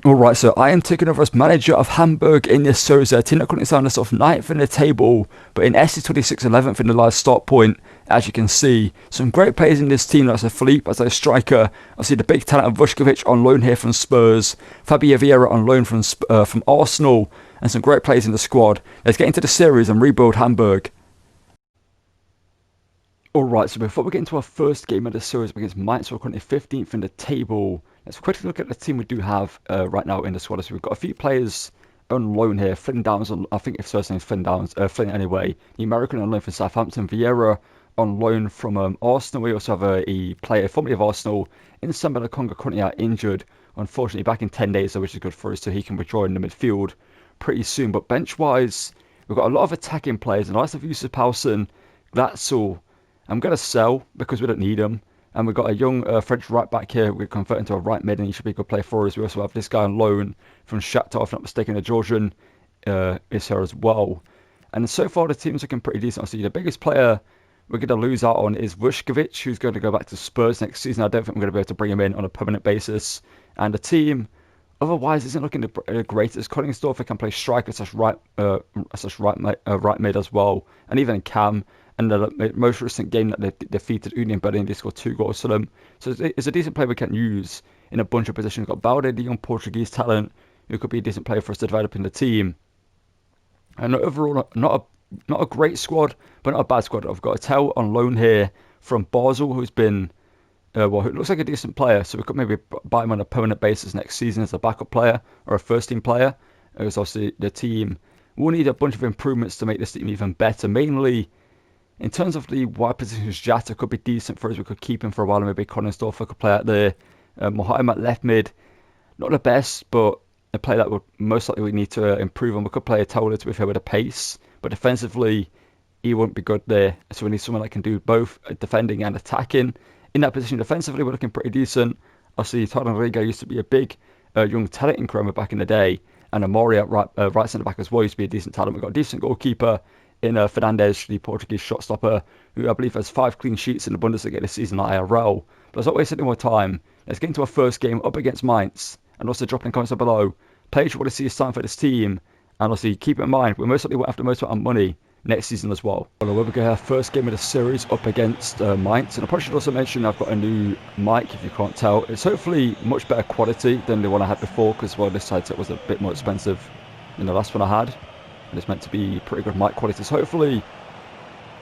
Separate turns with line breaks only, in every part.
Alright, so I am taking over as manager of Hamburg in this series. A team that currently sound us off 9th in the table, but in SC26 11th in the last start point. As you can see, some great players in this team. That's a Philippe as a striker. I see the big talent of Vuskovic on loan here from Spurs, Fabio Vieira on loan from Arsenal, and some great players in the squad. Let's get into the series and rebuild Hamburg. Alright, so before we get into our first game of the series against Mainz, we're currently 15th in the table. Let's quickly look at the team we do have right now in the squad. So we've got a few players on loan here. Flynn Downs, I think his first name is Flynn Downs, Flynn anyway. The American on loan from Southampton. Vieira on loan from Arsenal. We also have a player formerly of Arsenal in Samba Conga currently out injured. Unfortunately, back in 10 days, which is good for us, so he can withdraw in the midfield pretty soon. But bench-wise, we've got a lot of attacking players. And I have Yusuf Paulsen, Glatzel. I'm going to sell because we don't need him. And we've got a young French right back here. We're converting to a right mid, and he should be a good player for us. We also have this guy on loan from Shakhtar, if I'm not mistaken. A Georgian is here as well. And so far, the team's looking pretty decent. So the biggest player we're going to lose out on is Vuskovic, who's going to go back to Spurs next season. I don't think we're going to be able to bring him in on a permanent basis. And the team, otherwise, isn't looking the greatest. Koningsdorfer can play striker slash right mid as well, and even Cam. And the most recent game that they defeated Union Berlin, they scored 2 goals for them. So it's a decent player we can use in a bunch of positions. We've got Balde, the young Portuguese talent, who could be a decent player for us to develop in the team. And overall, not a great squad, but not a bad squad. I've got a Tell on loan here from Basel, who's been, who looks like a decent player. So we could maybe buy him on a permanent basis next season as a backup player or a first-team player. Because obviously the team will need a bunch of improvements to make this team even better. Mainly, in terms of the wide positions, Jata could be decent for us. We could keep him for a while, and maybe Koningsdorfer could play out there. Mohamed at left mid, not the best, but a player that would most likely we need to improve on. We could play a Tola to be fair with a pace, but defensively, he won't be good there. So we need someone that can do both defending and attacking. In that position, defensively, we're looking pretty decent. Obviously, Tadon Riga used to be a big young talent in Cromer back in the day, and Amori at right centre back as well used to be a decent talent. We've got a decent goalkeeper in Fernandes, the Portuguese shot stopper, who I believe has 5 clean sheets in the Bundesliga this season at IRL. But let's not waste any more time. Let's get into our first game up against Mainz, and also drop in comments below. Players you want to see a sign for this team, and also keep in mind, we most likely won't have the most amount of money next season as well. Well, we're going to have our first game of the series up against Mainz, and I probably should also mention I've got a new mic, if you can't tell. It's hopefully much better quality than the one I had before, because well, this headset was a bit more expensive than the last one I had. And it's meant to be pretty good mic quality, so hopefully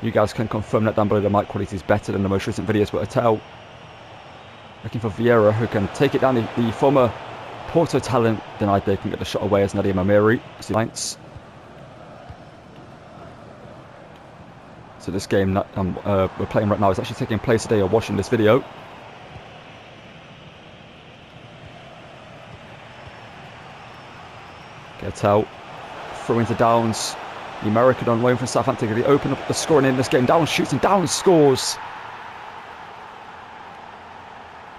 you guys can confirm that down below. The mic quality is better than the most recent videos, but I tell. Looking for Vieira, who can take it down. The former Porto talent denied they can get the shot away as Nadia Mamiri. So this game that we're playing right now is actually taking place today. You're watching this video. Get out. Throw into Downs. The American on loan from Southampton. They open up the scoring in this game. Downs shoots and Downs scores.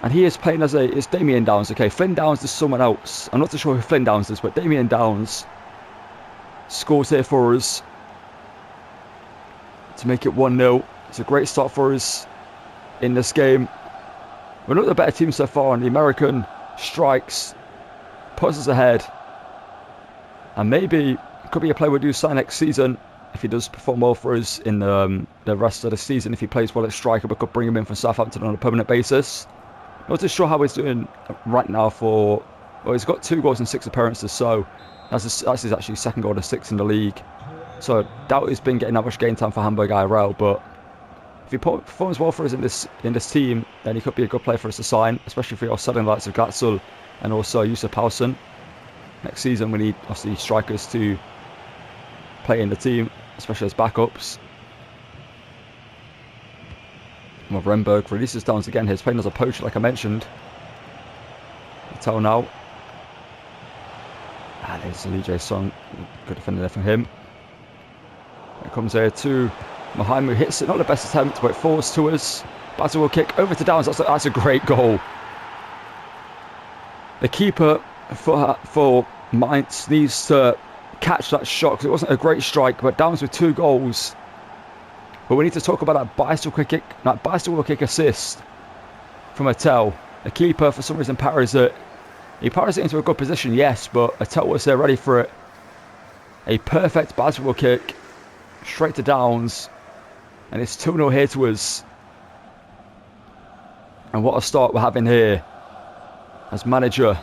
And he is playing as it's Damien Downs. Okay, Flynn Downs is someone else. I'm not too sure who Flynn Downs is, but Damien Downs scores here for us to make it 1-0. It's a great start for us in this game. We're not the better team so far, and the American strikes, puts us ahead. And maybe could be a player we do sign next season if he does perform well for us in the rest of the season. If he plays well at striker, we could bring him in from Southampton on a permanent basis. Not too sure how he's doing right now well, he's got 2 goals in 6 appearances, so that's his actually second goal to 6 in the league. So I doubt he's been getting that much game time for Hamburg IRL, but if he performs well for us in this team, then he could be a good player for us to sign, especially if we are selling the likes of Glatzel and also Yusuf Paulsen. Next season we need obviously strikers to play in the team, especially as backups. Remberg releases Downs again. He's playing as a poacher, like I mentioned. Tell now. There's Lee J Song. Good defender there from him. It comes here to Mohamed, who hits it. Not the best attempt, but it falls to us. Basil will kick over to Downs. That's a great goal. The keeper for Mainz needs to catch that shot, because it wasn't a great strike, but Downs with 2 goals. But we need to talk about that bicycle kick assist from Attell. The keeper for some reason parries it, He powers it into a good position, yes, but Atel was there ready for it. A perfect basketball kick. Straight to Downs. And it's 2-0 here to us. And what a start we're having here as manager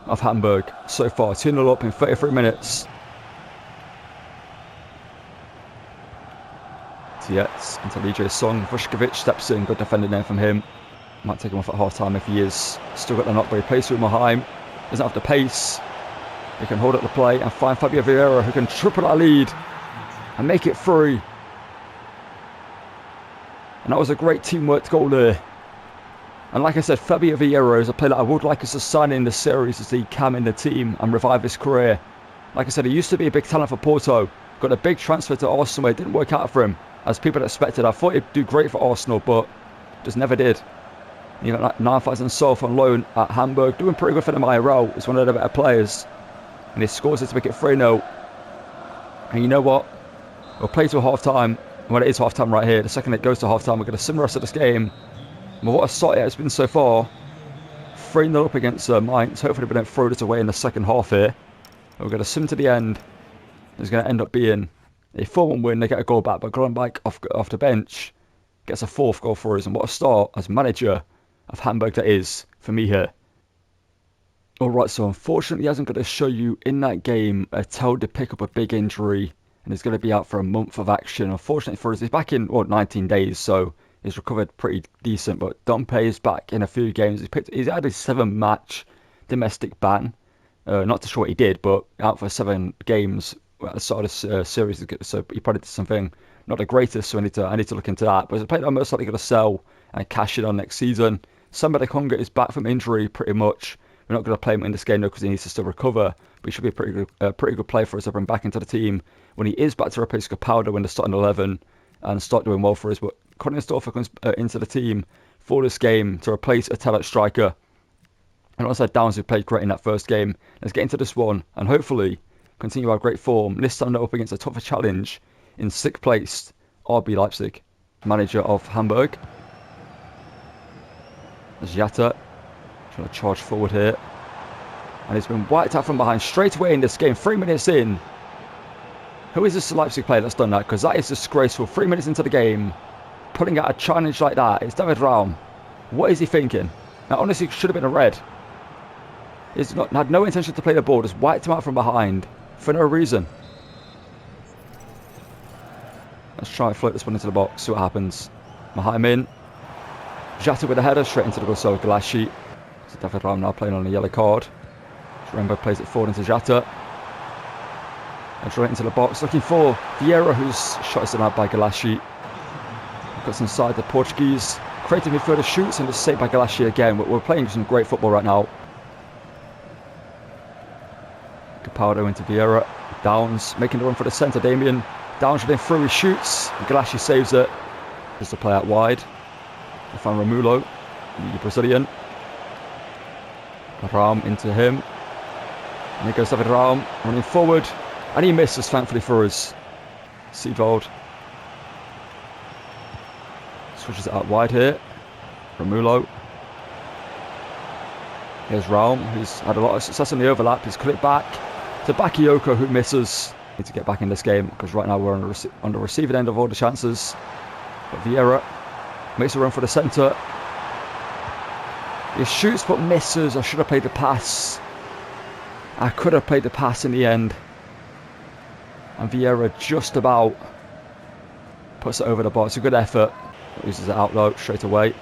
of Hamburg so far. 2-0 up in 33 minutes. Tietz into DJ Song. Vuskovic steps in. Good defending there from him. Might take him off at half-time if he is. Still got the knock, but he plays with Maheim. Doesn't have the pace. He can hold up the play and find Fabio Vieira, who can triple that lead and make it 3. And that was a great teamwork goal there. And like I said, Fabio Vieira is a player that I would like us to sign in the series as he came in the team and revive his career. Like I said, he used to be a big talent for Porto. Got a big transfer to Arsenal where it didn't work out for him, as people expected. I thought he'd do great for Arsenal, but just never did. You know, like 9,000 sold on loan at Hamburg, doing pretty good for them IRL. He's one of the better players. And he scores it to make it 3-0. And you know what? We'll play to half-time. When it is half-time right here, the second it goes to half-time, we're going to sim the rest of this game. But what a start it has been so far. 3-0 up against Mainz. Hopefully we don't throw this away in the second half here. We're going to sim to the end. It's going to end up being a 4-1 win. They get a goal back, but Grönbeck off the bench gets a 4th goal for us. And what a start as manager of Hamburg that is for me here. Alright, so unfortunately he hasn't got to show you in that game. Atel did pick up a big injury and is going to be out for a month of action. Unfortunately for us, he's back in 19 days, so he's recovered pretty decent. But Dompe is back in a few games. He's had a 7-match domestic ban. Not too sure what he did, but out for 7 games at the start of the series. So he probably did something not the greatest, so I need to look into that. But it's a player that I'm most likely going to sell and cash in on next season. Samba de Conga is back from injury pretty much. We're not going to play him in this game though because he needs to still recover. But he should be a pretty good player for us to bring back into the team when he is back to replace Capaldo in the starting 11 and start doing well for us. But Koningsdorfer comes into the team for this game to replace a Atel at striker. And also Downs, who played great in that first game. Let's get into this one and hopefully continue our great form. This time up against a tougher challenge in 6th placed RB Leipzig, manager of Hamburg. Jatta trying to charge forward here. And he's been wiped out from behind straight away in this game. 3 minutes in. Who is this Leipzig player that's done that? Because that is disgraceful. 3 minutes into the game, putting out a challenge like that. It's David Raum. What is he thinking? Now, honestly, it should have been a red. He's had no intention to play the ball. Just wiped him out from behind for no reason. Let's try and float this one into the box. See what happens. Maheim in. Jatta with a header straight into the goal. So Galassi. So David Raum now playing on a yellow card. Remember plays it forward into Jatta. And straight into the box. Looking for Vieira, whose shot is denied by Galassi. Got inside the Portuguese. Creative midfielder shoots and it's saved by Galassi again. We're playing some great football right now. Capaldo into Vieira. Downs making the run for the centre. Damien Downs running through. He shoots. Galassi saves it. Just to play out wide. We find Romulo, the Brazilian. Raum into him. And here goes David Raum running forward. And he misses, thankfully for us. Seevold switches it out wide here. Romulo. Here's Raum, who's had a lot of success in the overlap. He's cut it back to Bakayoko, who misses. Need to get back in this game because right now we're on the receiving end of all the chances. But Vieira makes a run for the centre. He shoots but misses. I should have played the pass. I could have played the pass in the end. And Vieira just about puts it over the bar. It's a good effort. Uses it out low straight away.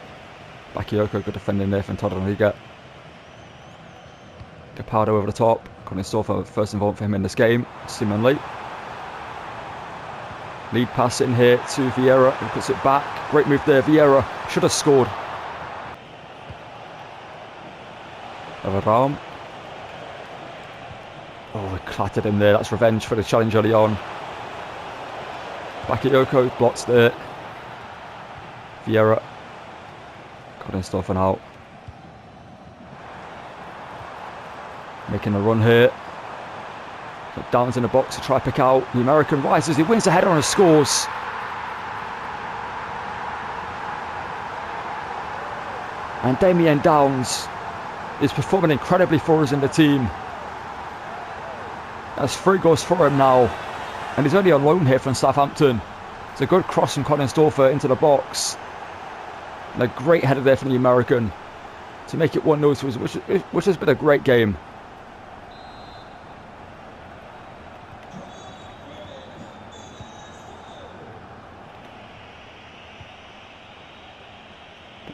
Bakayoko, good defending there from Todoriga. Capaldo over the top. Koningsdorfer first involvement for him in this game, seemingly. Lead pass in here to Vieira, who puts it back. Great move there. Vieira should have scored. Over Raum. Oh, we clattered him there. That's revenge for the challenge early on. Bakayoko blocks there. Vieira. Koningsdorfer out. Making a run here. Downs in the box to try pick out. The American rises. He wins the header and scores. And Damien Downs is performing incredibly for us in the team. That's 3 goals for him now. And he's only on loan here from Southampton. It's a good cross from Koningsdorfer into the box. And a great header there from the American to make it 1-0 to us, which has been a great game.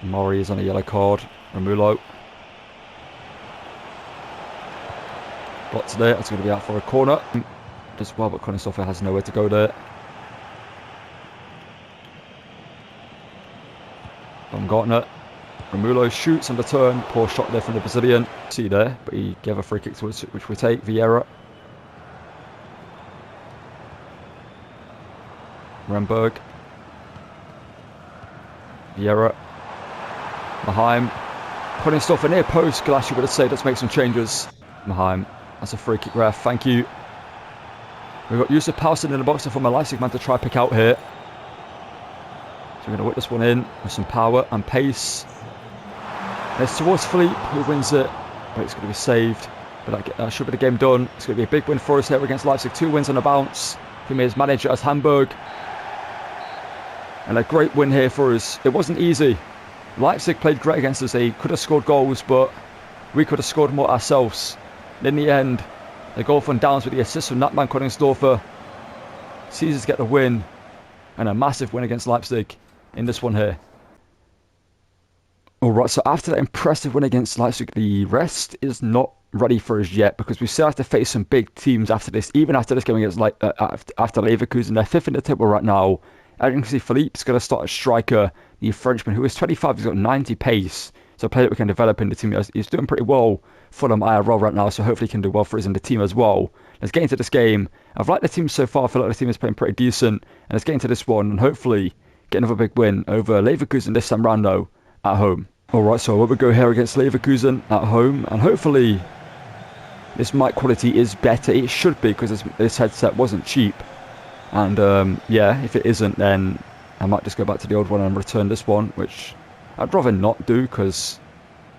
Mori is on a yellow card. Romulo. Blocked there. It's going to be out for a corner. Does well, but Koningsdorfer has nowhere to go there. Baumgartner. Romulo shoots on the turn. Poor shot there from the Brazilian. See there, but he gave a free kick to us, which we take. Vieira. Hamburg. Vieira. Maheim. Koningsdorfer near post. Galassi would have said, let's make some changes. Maheim. That's a free kick, ref. Thank you. We've got Yusuf Poulsen in the box for my Leipzig man to try pick out here. So we're going to whip this one in with some power and pace. And it's towards Philippe, who wins it. But it's going to be saved. But that should be the game done. It's going to be a big win for us here against Leipzig. 2 wins on the bounce. From his manager as Hamburg. And a great win here for us. It wasn't easy. Leipzig played great against us. They could have scored goals, but we could have scored more ourselves. And in the end, the goal from Downs with the assist from that man Koningsdorfer sees us get the win. And a massive win against Leipzig in this one here. Alright, so after that impressive win against Leipzig, the rest is not ready for us yet, because we still have to face some big teams after this. Even after this game against after Leverkusen, they're 5th in the table right now. As you can see, Philippe's going to start as striker. The Frenchman, who is 25, he's got 90 pace. So a player that we can develop in the team. He's doing pretty well for them IRL right now, so hopefully he can do well for us in the team as well. Let's get into this game. I've liked the team so far. I feel like the team is playing pretty decent. And let's get into this one and hopefully get another big win over Leverkusen this time round though, at home. Alright, so we go here against Leverkusen at home, and hopefully this mic quality is better. It should be, because this headset wasn't cheap. And yeah, if it isn't, then I might just go back to the old one and return this one, which I'd rather not do, because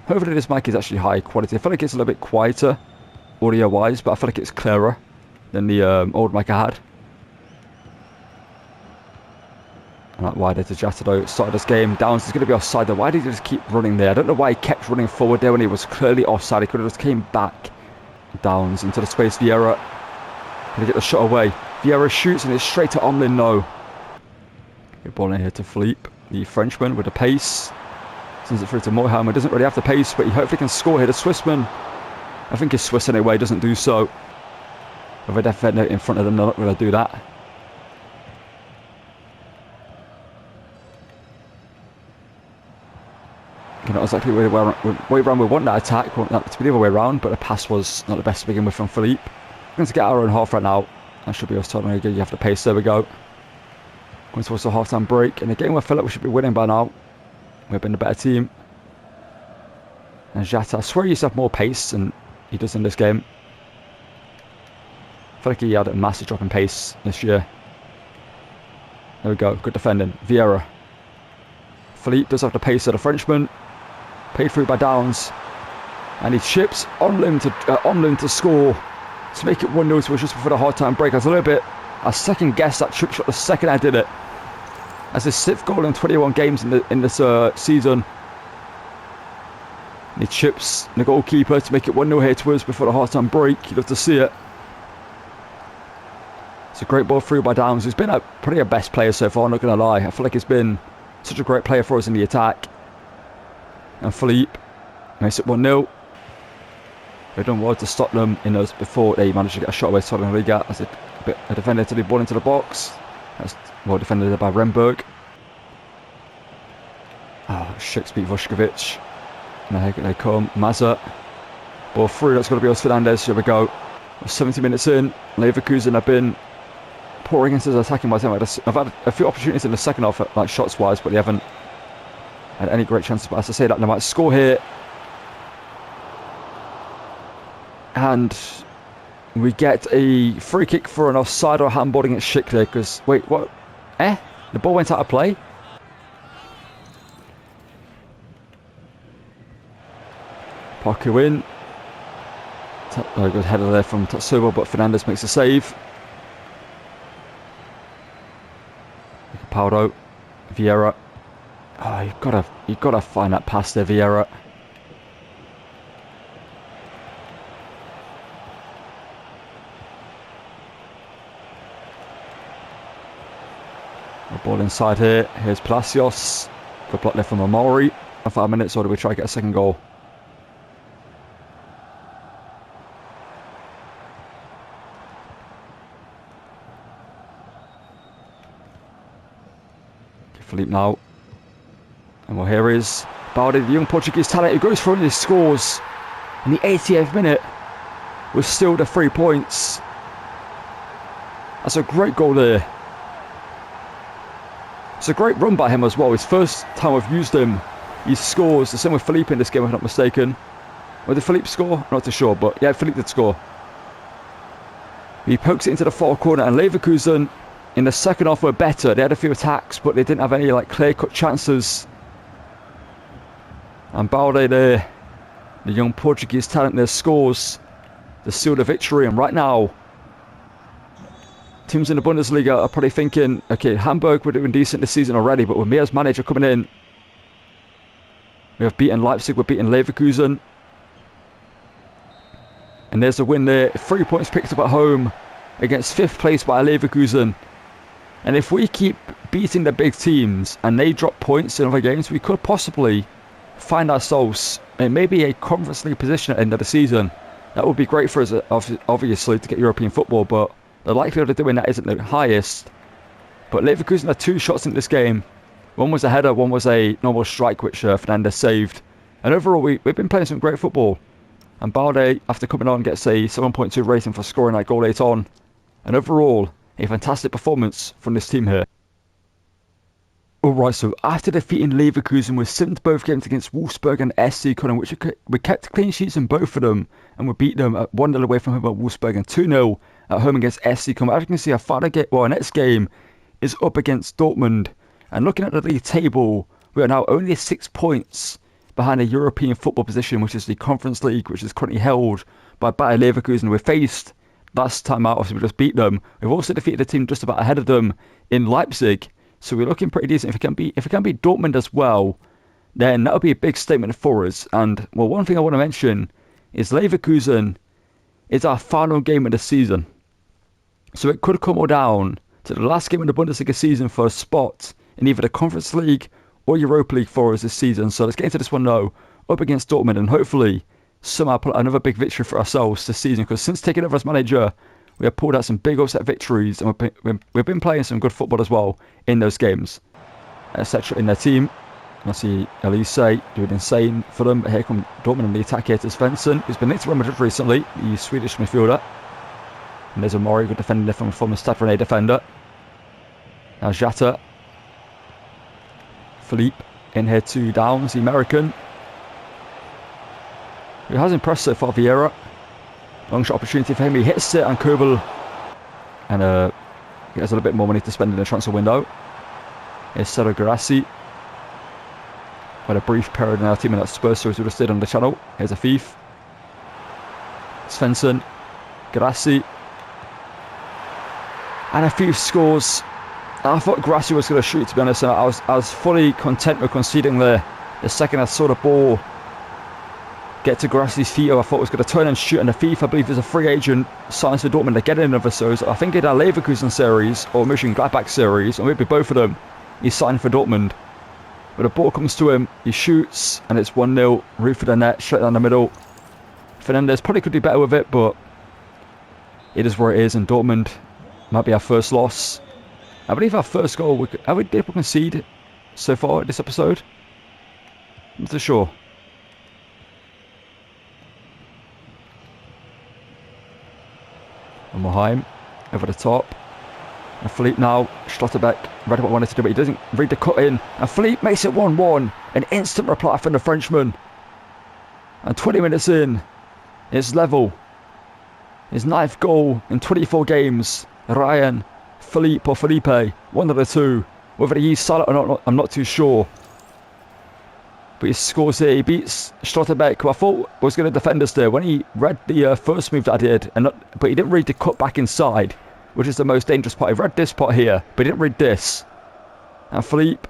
hopefully this mic is actually high quality. I feel like it's a little bit quieter audio wise, but I feel like it's clearer than the old mic I had. And that wide to Jatado started this game. Downs is going to be offside there. Why did he just keep running there? I don't know why he kept running forward there when he was clearly offside. He could have just came back. Downs into the space. Vieira. Can he get the shot away? Vieira shoots and it's straight to Omlin. No. Good ball in here to Philippe, the Frenchman with the pace. Sends it through to Moorhammer. Doesn't really have the pace, but he hopefully can score here. The Swissman, I think he's Swiss anyway, doesn't do so. With a defender in front of them, they're not going to do that. Not exactly the way around we want that attack. We want that to be the other way around, but the pass was not the best to begin with from Philippe. We're going to get our own half right now. That should be us telling you have the pace. There we go. Going towards the half-time break. In a game where I feel like we should be winning by now. We've been the better team. And Jata, I swear he used to have more pace than he does in this game. I feel like he had a massive drop in pace this year. There we go. Good defending. Vieira. Philippe does have the pace of the Frenchman. Paid through by Downs. And he chips Omlin to score. To make it 1-0 to us just before the half-time break. I second guessed that chip shot the second I did it. That's his 6th goal in 21 games in this season. And he chips the goalkeeper to make it 1-0 here to us before the half-time break. You'd love to see it. It's a great ball through by Downs. He's been probably our best player so far, I'm not going to lie. I feel like he's been such a great player for us in the attack. And Philippe makes it 1-0. They've done well to stop them in those before they managed to get a shot away. Liga as a defender to the ball into the box. That's well defended by Hamburg. Oh, Shakespeare Vuskovic. And here they come. Mazza. Ball through. That's got to be us Fernandez. Here we go. 70 minutes in. Leverkusen have been poor against us attacking by the time. I've had a few opportunities in the second half, like shots wise, but they haven't had any great chances. But as I say that, they might score here. And we get a free kick for an offside or handballing at Schick there, because wait, what? The ball went out of play. Paku in. Good header there from Tatsuba, but Fernandes makes a save. Paulo, Vieira. Oh, you've gotta find that pass there, Vieira. A ball inside here. Here's Palacios. Good block left from Amori. 5 minutes, or do we try to get a second goal? Philippe now. And well, here is Balde, the young Portuguese talent, who goes for it and he scores in the 88th minute with still the 3 points. That's a great goal there. It's a great run by him as well. His first time I've used him, he scores. The same with Philippe in this game, if I'm not mistaken. Or did Philippe score? I'm not too sure, but yeah, Philippe did score. He pokes it into the far corner, and Leverkusen in the second half were better. They had a few attacks, but they didn't have any like clear-cut chances. And Balde there, the young Portuguese talent there, scores to seal the victory. And right now, teams in the Bundesliga are probably thinking, okay, Hamburg were doing decent this season already, but with me as manager coming in, we have beaten Leipzig, we've beaten Leverkusen. And there's a win there. 3 points picked up at home against 5th place by Leverkusen. And if we keep beating the big teams and they drop points in other games, we could possibly find ourselves in maybe a Conference League position at the end of the season. That would be great for us, obviously, to get European football, but the likelihood of doing that isn't the highest. But Leverkusen had 2 shots in this game. One was a header, one was a normal strike, which Fernandes saved. And overall, we've been playing some great football. And Balde, after coming on, gets a 7.2 rating for scoring that goal late on. And overall, a fantastic performance from this team here. Alright, so after defeating Leverkusen, we simmed both games against Wolfsburg and SC Köln, which we kept clean sheets in both of them, and we beat them at 1-0 away from home at Wolfsburg and 2-0 at home against SC Köln. As you can see, our next game is up against Dortmund. And looking at the league table, we are now only 6 points behind a European football position, which is the Conference League, which is currently held by Bayer Leverkusen. We faced last time out, obviously we just beat them. We've also defeated a team just about ahead of them in Leipzig, so we're looking pretty decent. If we can beat Dortmund as well, then that would be a big statement for us. And well, one thing I want to mention is Leverkusen is our final game of the season, so it could come all down to the last game of the Bundesliga season for a spot in either the Conference League or Europa League for us this season. So let's get into this one now, up against Dortmund, and hopefully somehow pull another big victory for ourselves this season, because since taking over as manager, we have pulled out some big upset victories, and we've been playing some good football as well in those games, etc. in their team. I see Elise doing insane for them. Here come Dortmund in the attack here to Svensson, who's been linked to Real Madrid recently, the Swedish midfielder. And there's Amori, good defender from former Stade Rennais defender. Now Jata. Philippe in here to Downs, the American. Who has impressed so far, Vieira. Long shot opportunity for him. He hits it, and Kobel. And he has a little bit more money to spend in the transfer window. Here's Sergio Guirassy. Had a brief period in our team in that Spurs series we just did on the channel. Here's a thief. Svensson. Guirassy. And a few scores. I thought Guirassy was going to shoot, to be honest, and I was fully content with conceding there. The second I saw the ball get to Guirassy's feet, I thought it was going to turn and shoot, and the thief, I believe, is a free agent, signs for Dortmund to get in another series. I think in our Leverkusen series, or Mönchengladbach series, or maybe both of them, he signed for Dortmund. But the ball comes to him, he shoots, and it's 1-0, roof of the net, straight down the middle. Fernandes probably could do better with it, but it is where it is, and Dortmund might be our first loss. I believe our first goal, have we did we concede so far this episode? I'm not too sure. And Moheim over the top. And Philippe now, Schlotterbeck, read what I wanted to do, but he doesn't read the cut in. And Philippe makes it 1-1. An instant reply from the Frenchman. And 20 minutes in, it's level. His 9th goal in 24 games. Ryan, Philippe or Felipe, one of the two. Whether he's silent or not, I'm not too sure. But But he scores here. He beats Stotterbeck, who I thought was going to defend us there when he read the first move that I did. But he didn't read the cut back inside, which is the most dangerous part. He read this part here, but he didn't read this. And Philippe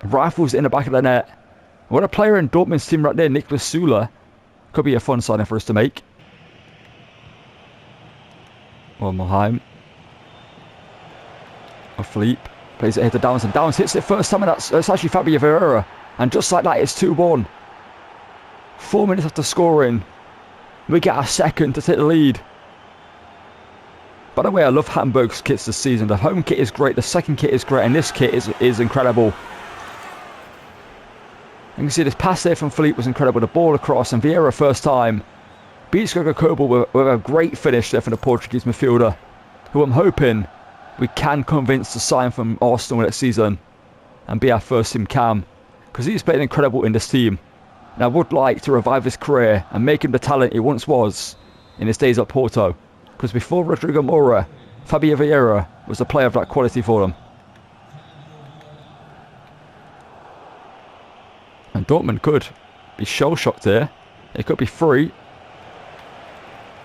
rifles in the back of the net. What a player in Dortmund's team right there, Niklas Süle. Could be a fun signing for us to make. Or Moheim. Or Philippe. Plays it here to Downs, and Downs hits it first time, and that's actually Fabio Vieira. And just like that, it's 2-1. 4 minutes after scoring, we get our second to take the lead. By the way, I love Hamburg's kits this season. The home kit is great, the second kit is great, and this kit is incredible. You can see this pass there from Philippe was incredible. The ball across, and Vieira first time beats Gregor Kobel with a great finish there from the Portuguese midfielder, who I'm hoping we can convince to sign from Arsenal next season and be our first team cam, because he's played incredible in this team, and I would like to revive his career and make him the talent he once was in his days at Porto, because before Rodrigo Moura, Fabio Vieira was a player of that quality for them. And Dortmund could be shell-shocked here. It could be free.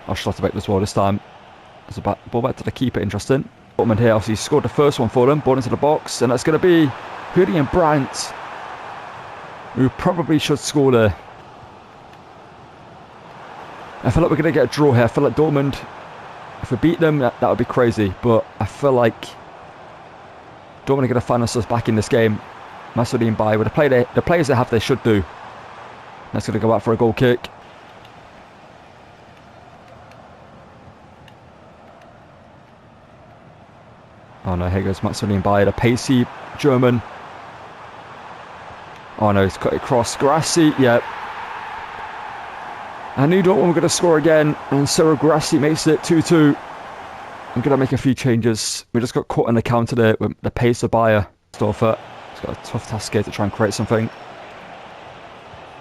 I'll Schlotterbeck as well this time. There's a ball back to the keeper, interesting. Dortmund here, obviously scored the first one for them, ball into the box, and that's going to be Julian Brandt, who probably should score there. I feel like we're going to get a draw here. I feel like Dortmund, if we beat them, that would be crazy, but I feel like Dortmund are going to find us back in this game. Massoudine by with the players they have, they should do. That's going to go out for a goal kick. Oh no, here goes Massoudine by, the pacey German. Oh no, he's cut it across. Grassi, yep. I knew Dortmund were going to score again, and so Grassi makes it 2-2. I'm going to make a few changes. We just got caught on the counter there with the pace of Bayer. Storfer. He's got a tough task here to try and create something.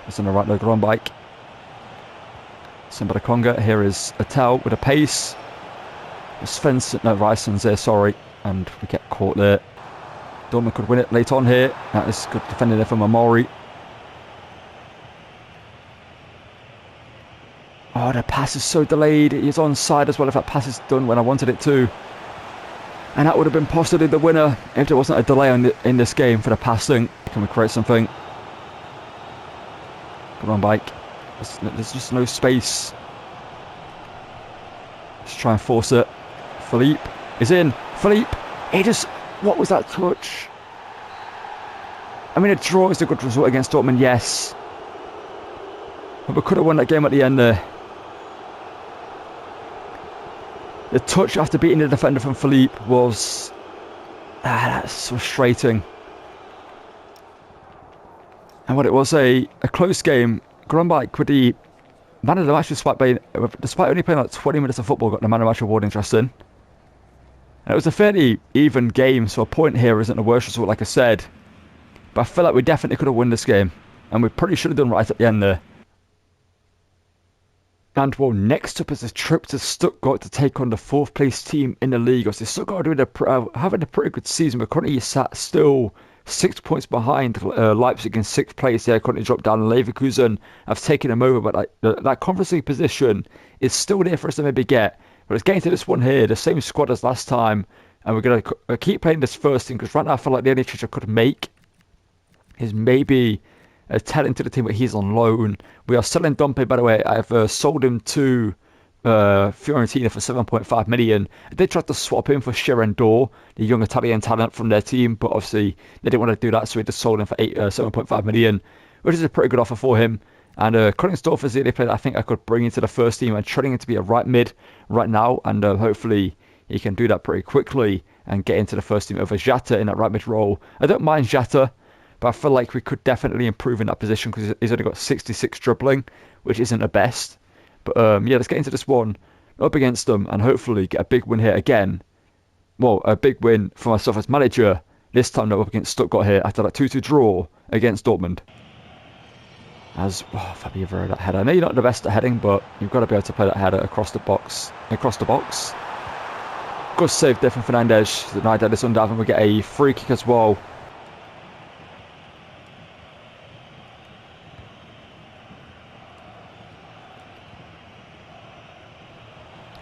It's on the right leg run bike. Simba Conga. Here is Atel with a pace. Svensson, no, Ryson's there, sorry. And we get caught there. Dortmund could win it late on here. That is good defending there from Amori. Oh, the pass is so delayed. He's onside as well if that pass is done when I wanted it to. And that would have been possibly the winner if there wasn't a delay in this game for the passing. Can we create something? Come on, bike. There's just no space. Let's try and force it. Philippe is in. Philippe, he just... What was that touch? I mean, a draw is a good result against Dortmund, yes. But we could have won that game at the end there. The touch after beating the defender from Philippe was... that's frustrating. And what it was, a close game. Grunbach with the man of the match despite only playing like 20 minutes of football, got the man of the match award, interesting. And it was a fairly even game, so a point here isn't the worst result, like I said. But I feel like we definitely could have won this game. And we probably should have done right at the end there. And well, next up is a trip to Stuttgart to take on the 4th place team in the league. Obviously, Stuttgart are having a pretty good season. We're currently sat still 6 points behind Leipzig in 6th place. They're currently dropped down. Leverkusen have taken them over, but that Conference League position is still there for us to maybe get. But it's getting to this one here, the same squad as last time. And we're going to keep playing this first team, because right now I feel like the only change I could make is maybe tell him to the team that he's on loan. We are selling Dompe, by the way. I've sold him to Fiorentina for 7.5 million. I did try to swap him for Sherendor, the young Italian talent from their team, but obviously they didn't want to do that, so we just sold him for 7.5 million, which is a pretty good offer for him. And Königsdorf is the only player that I think I could bring into the first team. I'm training him to be a right mid right now, and hopefully he can do that pretty quickly and get into the first team over Jata in that right mid role. I don't mind Jata, but I feel like we could definitely improve in that position, because he's only got 66 dribbling, which isn't the best. But yeah, let's get into this one up against them and hopefully get a big win here again. Well, a big win for myself as manager, this time not up against Stuttgart here after that 2-2 draw against Dortmund. As Fabio Vieira, that header. I know you're not the best at heading, but you've got to be able to play that header across the box. Good save there from Fernandes. Denied that this undive, and we get a free kick as well.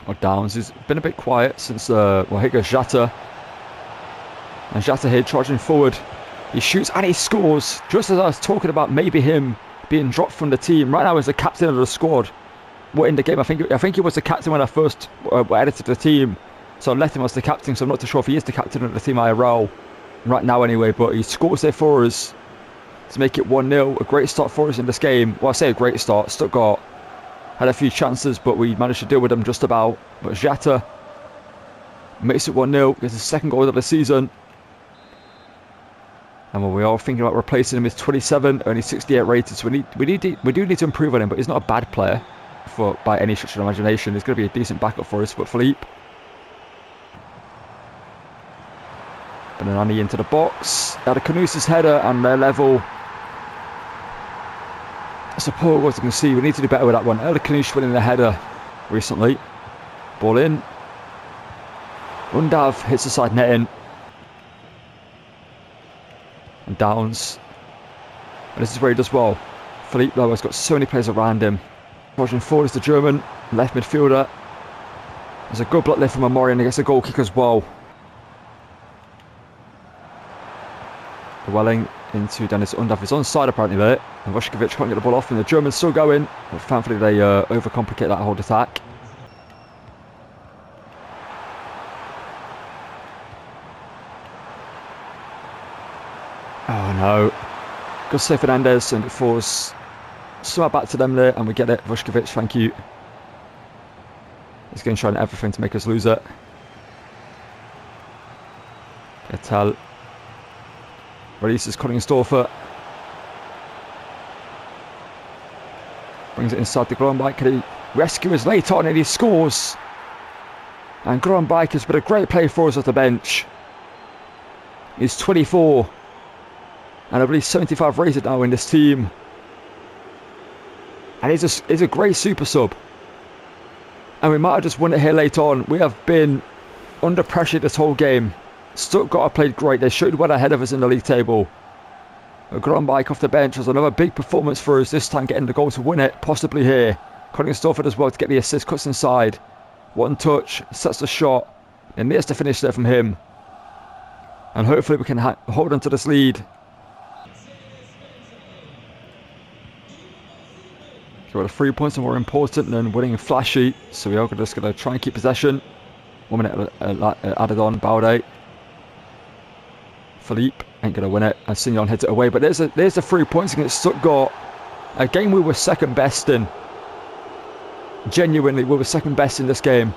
Or Downs, who's been a bit quiet since, well, here goes Jata. And Jata here charging forward. He shoots and he scores, just as I was talking about maybe him being dropped from the team. Right now, as the captain of the squad, we're in the game. I think he was the captain when I first edited the team. So I left him as the captain, so I'm not too sure if he is the captain of the team IRL right now anyway. But he scores there for us to make it 1-0. A great start for us in this game. Well, I say a great start. Stuttgart had a few chances, but we managed to deal with them just about. But Jata makes it 1-0. Gets his second goal of the season. And when we are thinking about replacing him, he's 27, only 68 rated. So we do need to improve on him, but he's not a bad player by any stretch of imagination. He's going to be a decent backup for us. But Philippe. Benani into the box. Out of Canusa's header, and they're level. Support, as you can see, we need to do better with that one. Elder Canush winning the header recently. Ball in. Undav hits the side netting. And Downs. And this is where he does well. Philippe though has got so many players around him. Pushing forward is the German left midfielder. There's a good block there from Amori, and he gets a goal kick as well. Welling into Dennis Undav. He's onside apparently there. And Vuskovic can't get the ball off, and the Germans still going. But thankfully they overcomplicate that whole attack. Oh no. Good save Fernandez, and it falls somehow back to them there, and we get it. Vuskovic, thank you. He's going to try everything to make us lose it. Etal releases Koningsdorfer. Brings it inside the Groenbike, and he rescues late on, and he scores. And Groenbike has been a great play for us at the bench. He's 24. And I believe 75 rated now in this team. And he's a great super sub. And we might have just won it here late on. We have been under pressure this whole game. Stuttgart have played great. They showed well ahead of us in the league table. Groenbike off the bench was another big performance for us. This time getting the goal to win it. Possibly here. Koningsdorfer as well to get the assist. Cuts inside. One touch. Sets the shot. And there's the finish there from him. And hopefully we can hold on to this lead. Well, the 3 points are more important than winning flashy, so we are just going to try and keep possession. 1 minute added on. Baude. Philippe ain't going to win it, and Signon heads it away. But there's the 3 points against Stuttgart. A game we were second best in. Genuinely, we were second best in this game.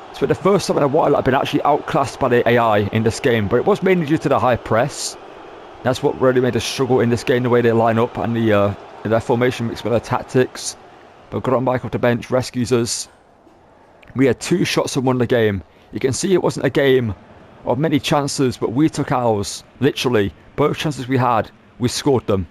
It's been the first time in a while I've been actually outclassed by the AI in this game, but it was mainly due to the high press. That's what really made us struggle in this game, the way they line up and their formation mixed with their tactics. But Groenbike off the bench rescues us. We had 2 shots and won the game. You can see it wasn't a game of many chances, but we took ours. Literally, both chances we had, we scored them.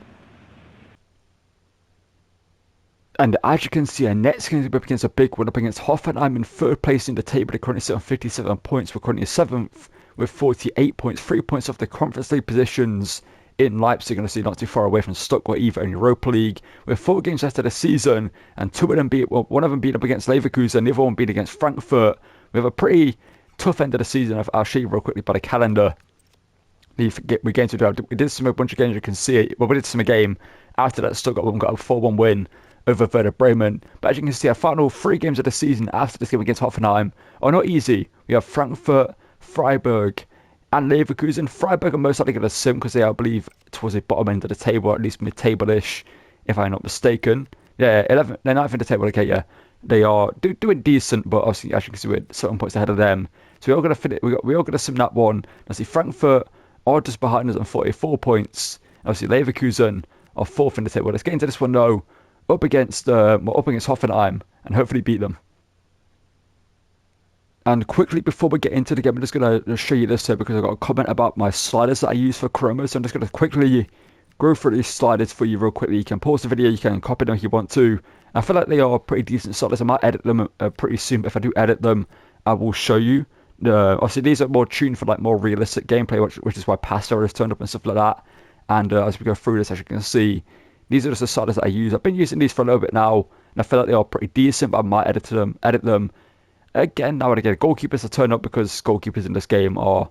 And as you can see, our next game up against a big one, up against Hoffenheim in 3rd place in the table. They're currently sit on 57 points. We're currently 7th with 48 points, 3 points off the Conference League positions. In Leipzig, going to see not too far away from Stuttgart either in Europa League. With 4 games left of the season, and 2 of them one of them beat up against Leverkusen, the other one beat against Frankfurt. We have a pretty tough end of the season. I'll show you real quickly by the calendar. We did some a bunch of games, you can see it. Well, we did some a game after that. Stuttgart one got a 4-1 win over Werder Bremen. But as you can see, our final 3 games of the season after this game against Hoffenheim are not easy. We have Frankfurt, Freiburg, and Leverkusen. Freiburg are most likely going to sim because they are, I believe, towards the bottom end of the table, or at least mid-table-ish, if I'm not mistaken. Yeah, 11. They're 9th in the table. Okay, yeah, they are doing decent, but obviously, as you can see, we're 7 points ahead of them. So we're all going to finish. We're all going to sim that one. I see Frankfurt are just behind us on 44 points. Obviously, Leverkusen are 4th in the table. Let's get into this one though. Up against Hoffenheim and hopefully beat them. And quickly, before we get into the game, I'm just going to show you this here because I've got a comment about my sliders that I use for Chroma. So I'm just going to quickly go through these sliders for you real quickly. You can pause the video, you can copy them if you want to. I feel like they are pretty decent sliders. I might edit them pretty soon, but if I do edit them, I will show you. Obviously, these are more tuned for like more realistic gameplay, which is why Pastor has turned up and stuff like that. And as we go through this, as you can see, these are just the sliders that I use. I've been using these for a little bit now, and I feel like they are pretty decent, but I might edit them again, now and again, goalkeepers are turning up because goalkeepers in this game are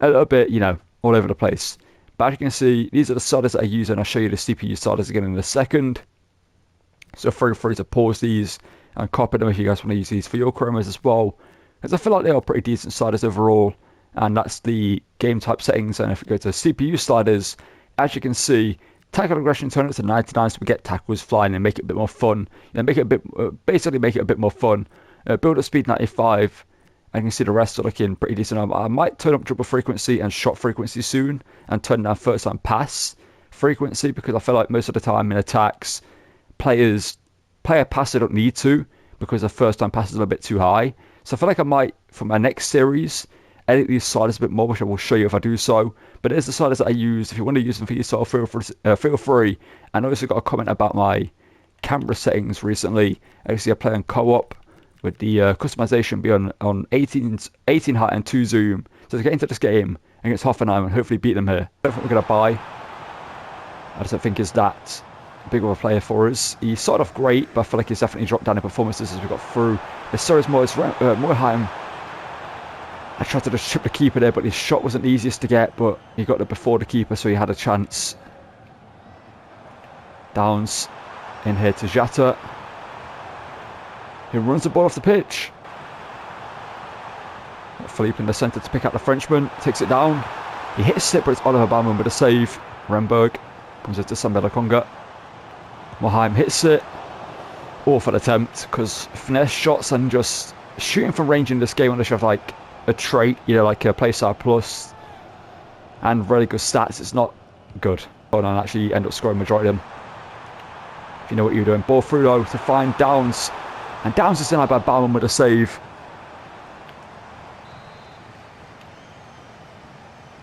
a little bit, you know, all over the place. But as you can see, these are the starters that I use, and I'll show you the CPU starters again in a second. So feel free to pause these and copy them if you guys want to use these for your chromas as well, because I feel like they are pretty decent sliders overall. And that's the game type settings. And if we go to CPU sliders, as you can see, tackle aggression turn it to 99 so we get tackles flying and make it a bit more fun. You know, make it a bit, basically make it a bit more fun. Build up speed 95. And you can see the rest are looking pretty decent. I might turn up dribble frequency and shot frequency soon, and turn down first time pass frequency, because I feel like most of the time in attacks, player pass they don't need to, because the first time pass is a bit too high. So I feel like I might, for my next series, edit these sliders a bit more, which I will show you if I do so. But it is the sliders that I use. If you want to use them for yourself, feel free. And I also got a comment about my camera settings recently. Actually, I play on co-op with the customization be on 18 height and 2 zoom. So to get into this game against Hoffenheim and hopefully beat them here. I don't think we're going to buy. I just don't think he's that big of a player for us. He started off great, but I feel like he's definitely dropped down in performances as we got through. There's so is more Moorheim. I tried to just chip the keeper there, but his shot wasn't the easiest to get, but he got it before the keeper, so he had a chance. Downs in here to Jata. He runs the ball off the pitch. Philippe in the centre to pick out the Frenchman. Takes it down. He hits it, but it's Oliver Baumann with a save. Hamburg comes into Samuel Conga. Moheim hits it. Awful attempt, because finesse shots and just shooting from range in this game, unless you have like a trait, you know, like a play side plus and really good stats, it's not good. And actually end up scoring majority of them. If you know what you're doing. Ball through though to find Downs. And Downs is denied by Baumann with a save.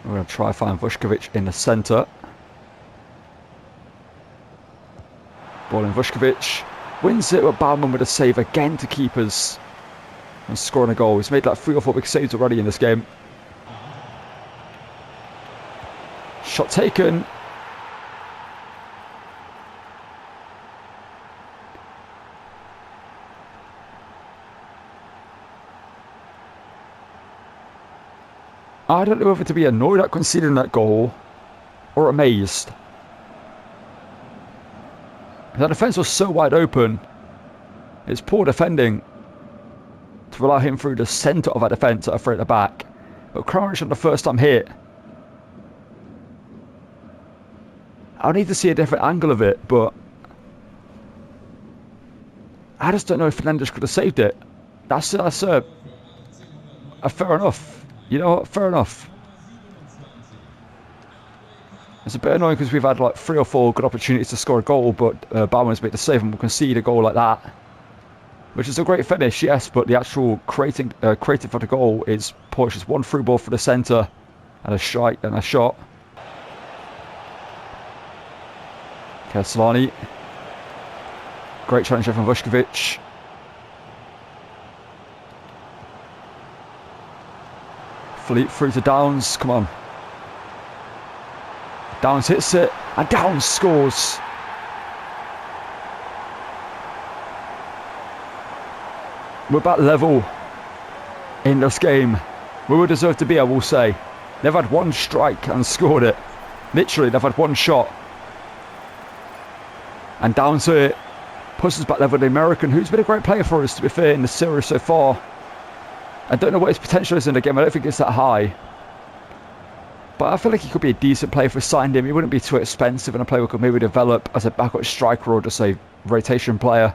We're going to try find Vuskovic in the centre. Ball in Vuskovic. Wins it with Baumann with a save again to keepers. And scoring a goal. He's made like 3 or 4 big saves already in this game. Shot taken. I don't know whether to be annoyed at conceding that goal or amazed. The defence was so wide open. It's poor defending to allow him through the centre of our defence at the back. But Kramaric on the first time hit. I need to see a different angle of it, but I just don't know if Fernandes could have saved it. That's fair enough. You know what? Fair enough. It's a bit annoying because we've had like 3 or 4 good opportunities to score a goal, but Baumann's made the save and we'll concede a goal like that. Which is a great finish, yes, but the actual creating for the goal is poor. Just one through ball for the centre and a shot. Kerslani. Great challenge from Vuskovic. Philippe through to Downs. Come on. Downs hits it. And Downs scores. We're back level in this game. We would deserve to be, I will say. They've had 1 strike and scored it. Literally, they've had 1 shot. And Downs it. Pushes back level the American, who's been a great player for us, to be fair, in the series so far. I don't know what his potential is in the game. I don't think it's that high. But I feel like he could be a decent player if we signed him. He wouldn't be too expensive, and a player we could maybe develop as a backup striker or just a rotation player.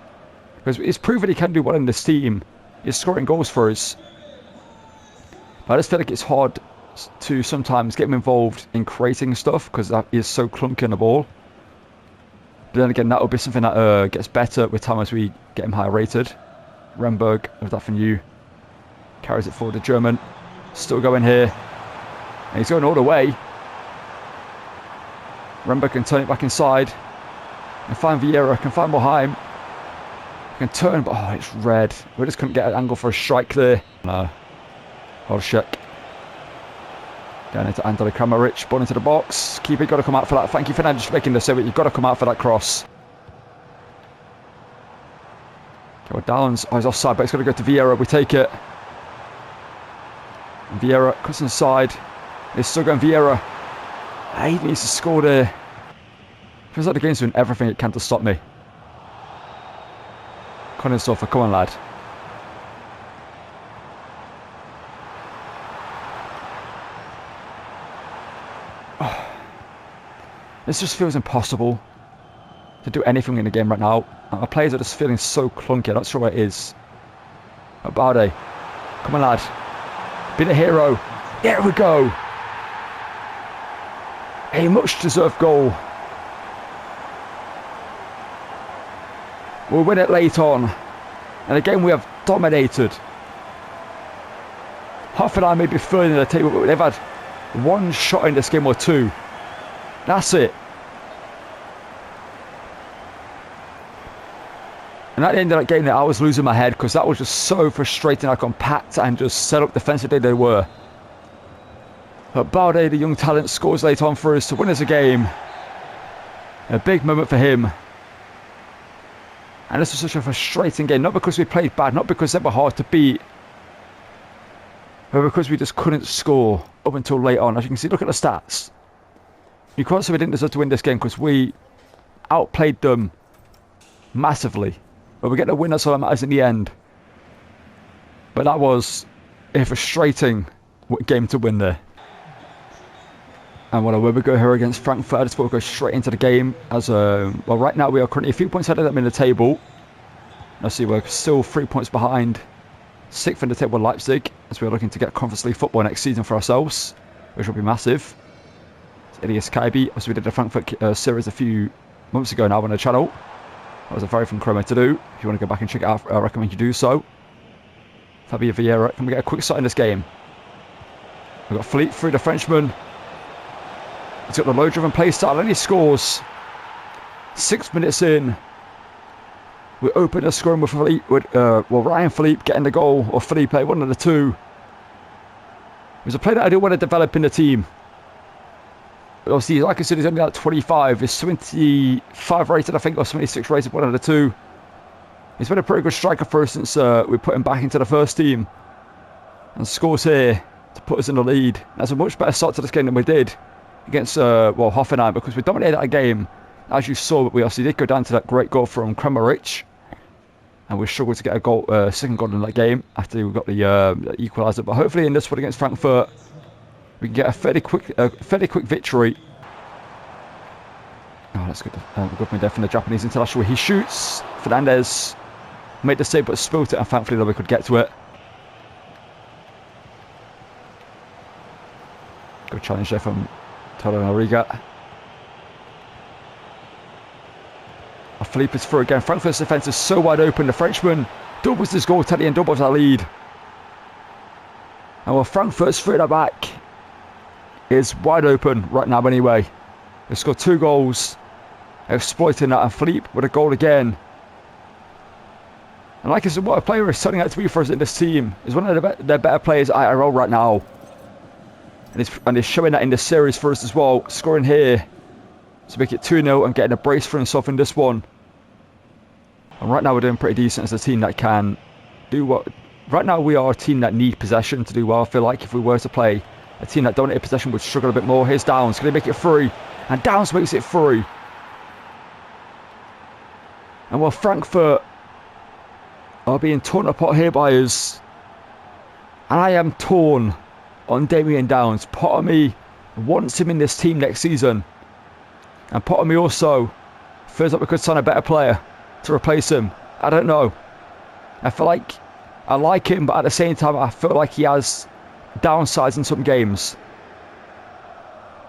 Because he's proven he can do well in this team. He's scoring goals for us. But I just feel like it's hard to sometimes get him involved in creating stuff, because he is so clunky on the ball. But then again, that will be something that gets better with time as we get him higher rated. Remberg, with that from you. Carries it forward to German. Still going here. And he's going all the way. Remberg can turn it back inside. And find Vieira. Can find Moheim. Can turn, but oh, it's red. We just couldn't get an angle for a strike there. No. Horschek. Going into Andrej Kramaric. Ball into the box. Keeper got to come out for that. Thank you, Fernandes, for making the save. You've got to come out for that cross. Go Downs. Oh, he's offside, but it's got to go to Vieira. We take it. And Vieira cuts inside. It's still going Vieira. He needs to score there. Feels like the game's doing everything it can to stop me. Colin Sofa, come on, lad. Oh. This just feels impossible to do anything in the game right now. Our players are just feeling so clunky. I'm not sure what it is. Baude. Come on, lad. Be the hero. There we go. A much deserved goal. We'll win it late on. And again, we have dominated. Hoffenheim may be third in the table, but they've had one shot in this game or two. That's it. And at the end of that game, I was losing my head because that was just so frustrating how compact and just set up defensively they were. But Baude, the young talent, scores late on for us to win us a game. A big moment for him. And this was such a frustrating game, not because we played bad, not because they were hard to beat, but because we just couldn't score up until late on. As you can see, look at the stats. You can't say we didn't deserve to win this game because we outplayed them massively. But we get the win, that's all that matters in the end. But that was a frustrating game to win there. And well, where we go here against Frankfurt, I just want to go straight into the game. As well, right now we are currently a few points ahead of them in the table. Let's see, we're still 3 points behind 6th in the table Leipzig, as we're looking to get Conference League football next season for ourselves, which will be massive. It's Elias Kaibi, as we did the Frankfurt series a few months ago now on the channel. That was a very fun promo to do. If you want to go back and check it out, I recommend you do so. Fabio Vieira, can we get a quick shot in this game? We've got Philippe through the Frenchman. He's got the low-driven play style and he scores. 6 minutes in. We open a scoring with Philippe, Ryan Philippe getting the goal, or Philippe, one of the two. It was a player that I do want to develop in the team. But obviously, like I said, he's only at 25. He's 25 rated, I think, or 26 rated, one of the two. He's been a pretty good striker for us since we put him back into the first team. And scores here to put us in the lead. That's a much better start to this game than we did against Hoffenheim, because we dominated that game. As you saw, but we obviously did go down to that great goal from Kramaric, and we struggled to get a goal, second goal in that game after we got the equaliser. But hopefully in this one against Frankfurt, we can get a fairly quick victory. Oh, that's good. We've got me there from the Japanese international. He shoots. Fernandez made the save but spilt it, and thankfully that we could get to it. Good challenge there from Tolo Noriga. Philippe is through again. Frankfurt's defence is so wide open. The Frenchman doubles his goal at the end, doubles our lead. And while Frankfurt's through at the back is wide open right now anyway. They've scored 2 goals, exploiting that, and Philippe with a goal again. And like I said, what a player is turning out to be for us in this team. He's one of their better players at IRL right now. And he's showing that in the series for us as well, scoring here to make it 2-0 and getting a brace for himself in this one. And right now we're doing pretty decent as a team that can do what... Right now we are a team that need possession to do well. I feel like if we were to play a team that dominated possession would struggle a bit more. Here's Downs. Can they make it free? And Downs makes it free. And while Frankfurt are being torn apart here by us, and I am torn on Damien Downs. Part of me wants him in this team next season. And part of me also feels like we could sign a better player to replace him. I don't know. I feel like I like him, but at the same time I feel like he has downsides in some games.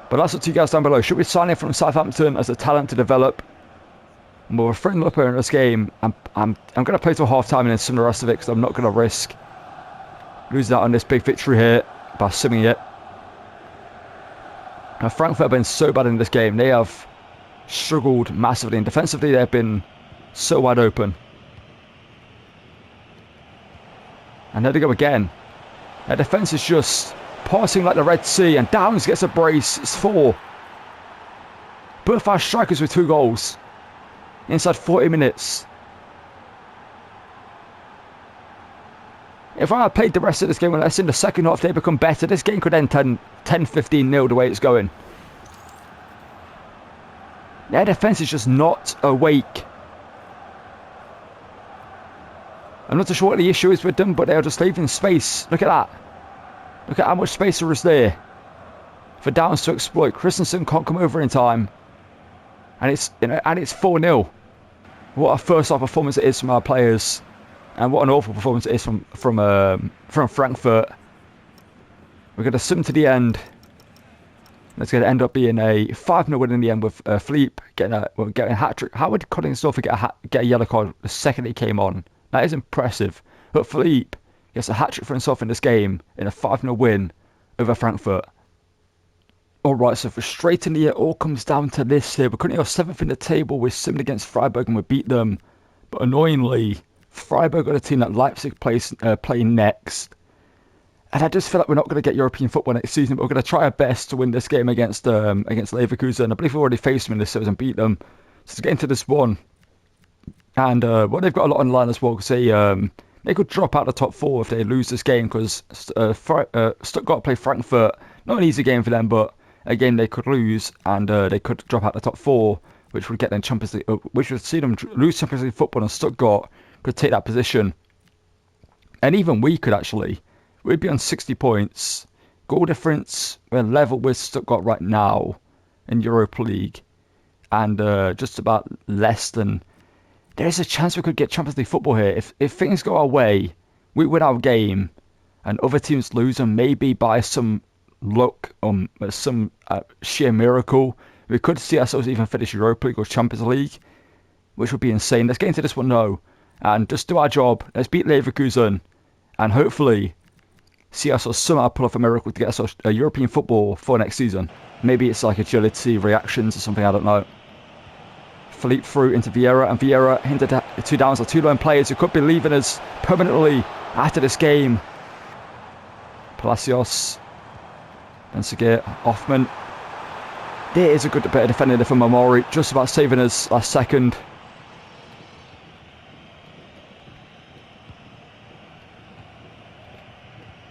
But that's up to you guys down below. Should we sign him from Southampton as a talent to develop? And we'll bring him up here in this game. I'm going to play till half time and then sim the rest of it, because I'm not going to risk losing out on this big victory here by simming it. Now, Frankfurt have been so bad in this game. They have struggled massively, and defensively they've been so wide open. And there they go again. Their defence is just passing like the Red Sea, and Downs gets a brace. It's 4. Both our strikers with 2 goals inside 40 minutes. If I had played the rest of this game, when in the second half they become better, this game could end 10-15-0 the way it's going. Their defence is just not awake. I'm not too sure what the issue is with them, but they are just leaving space. Look at that. Look at how much space there is there for Downs to exploit. Christensen can't come over in time, and it's 4-0. What a first half performance it is from our players, and what an awful performance it is from Frankfurt. We're going to swim to the end. It's going to end up being a 5-0 win in the end with Philippe getting a hat trick. How would Collinsdorfer get a yellow card the second he came on? That is impressive. But Philippe gets a hat trick for himself in this game in a 5-0 win over Frankfurt. Alright, so frustratingly it all comes down to this here. We're currently 7th in the table. We're simming against Freiburg and we beat them. But annoyingly, Freiburg are the team that Leipzig play next. And I just feel like we're not going to get European football next season, but we're going to try our best to win this game against Leverkusen. I believe we've already faced them in this series and beat them. So to get into this one, and well, they've got a lot on the line as well, because they could drop out the top 4 if they lose this game, because Stuttgart play Frankfurt. Not an easy game for them, but a game they could lose, and they could drop out the top 4, which would get them Champions League, which would see them lose Champions League football, and Stuttgart could take that position. And even we could actually. We'd be on 60 points. Goal difference, we're level with Stuttgart right now in Europa League. And just about less than... There's a chance we could get Champions League football here. If things go our way, we win our game, and other teams lose, and maybe by some luck, some sheer miracle, we could see ourselves even finish Europa League or Champions League, which would be insane. Let's get into this one now, and just do our job. Let's beat Leverkusen, and hopefully see ourselves somehow pull off a miracle to get us a European football for next season. Maybe it's like agility, reactions or something, I don't know. Philippe through into Vieira, and Vieira hinted at 2 Downs, or 2 lone players who could be leaving us permanently after this game. Palacios, Benseguir, Hoffman. There is a good bit of defending there from Mamori, just about saving us last second.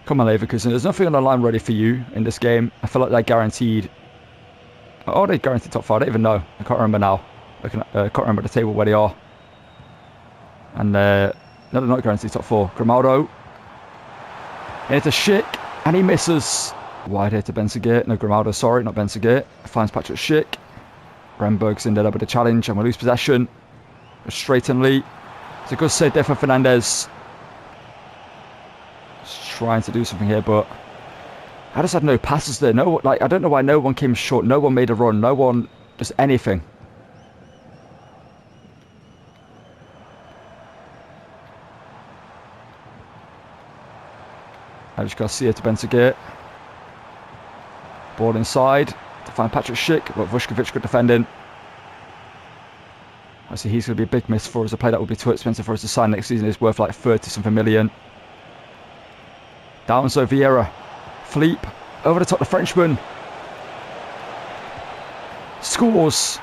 Come on, Leverkusen. There's nothing on the line ready for you in this game. I feel like they're guaranteed. Oh, they're guaranteed top 5. I don't even know. I can't remember now. I can't remember the table where they are. And no, they're not guaranteed top 4. Grimaldo. And it's a Schick. And he misses. Wide here to Benseguir. No, Grimaldo, sorry, not Benseguir. Finds Patrick Schick. Remberg's in there with a challenge. And we lose possession. Frustratingly. It's a good save there for Fernandez. Trying to do something here, but I just had no passes there. No, like, I don't know why no one came short. No one made a run. No one, just anything. I just got to see it to Benseguir. Ball inside to find Patrick Schick, but Vuskovic good defending. I see he's going to be a big miss for us. A player that would be too expensive for us to sign next season. It's worth like 30-something million. Down so Vieira. Philippe. Over the top, the Frenchman. Scores.